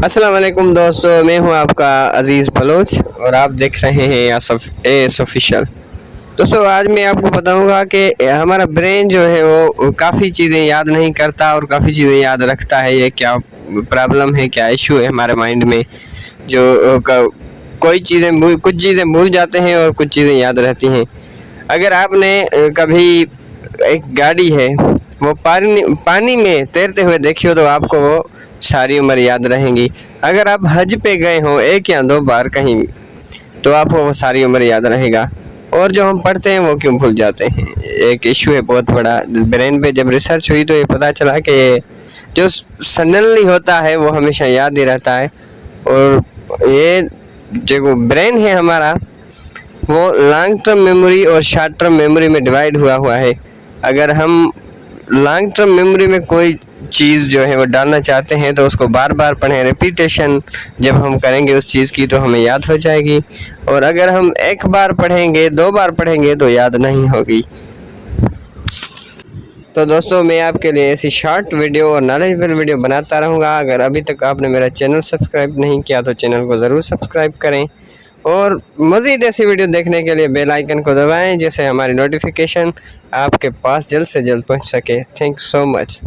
अस्सलाम वालेकुम दोस्तों, मैं हूं आपका अज़ीज़ बलोच और आप देख रहे हैं एस ऑफिशियल। दोस्तों आज मैं आपको बताऊंगा कि हमारा ब्रेन जो है वो काफ़ी चीज़ें याद नहीं करता और काफ़ी चीज़ें याद रखता है। ये क्या प्रॉब्लम है, क्या इशू है हमारे माइंड में जो कुछ चीज़ें भूल जाते हैं और कुछ चीज़ें याद रहती हैं। अगर आपने कभी एक गाड़ी है वो पानी में तैरते हुए देखी हो तो आपको वो सारी उम्र याद रहेंगी। अगर आप हज पे गए हो 1 या 2 बार कहीं भी तो आपको वो सारी उम्र याद रहेगा। और जो हम पढ़ते हैं वो क्यों भूल जाते हैं, एक इशू है बहुत बड़ा ब्रेन पे। जब रिसर्च हुई तो ये पता चला कि जो सडनली होता है वो हमेशा याद ही रहता है। और ये जो ब्रेन है हमारा वो लॉन्ग टर्म मेमोरी और शॉर्ट टर्म मेमोरी में डिवाइड हुआ है। अगर हम लॉन्ग टर्म मेमोरी में कोई चीज़ जो है वो डालना चाहते हैं तो उसको बार बार पढ़ें, रिपीटेशन जब हम करेंगे उस चीज़ की तो हमें याद हो जाएगी। और अगर हम 1 बार पढ़ेंगे 2 बार पढ़ेंगे तो याद नहीं होगी। तो दोस्तों मैं आपके लिए ऐसी शॉर्ट वीडियो और नॉलेजेबल वीडियो बनाता रहूँगा। अगर अभी तक आपने मेरा चैनल सब्सक्राइब नहीं किया तो चैनल को ज़रूर सब्सक्राइब करें और मज़ीद ऐसी वीडियो देखने के लिए बेल आइकन को दबाएं जिससे हमारी नोटिफिकेशन आपके पास जल्द से जल्द पहुंच सके। Thank you so much.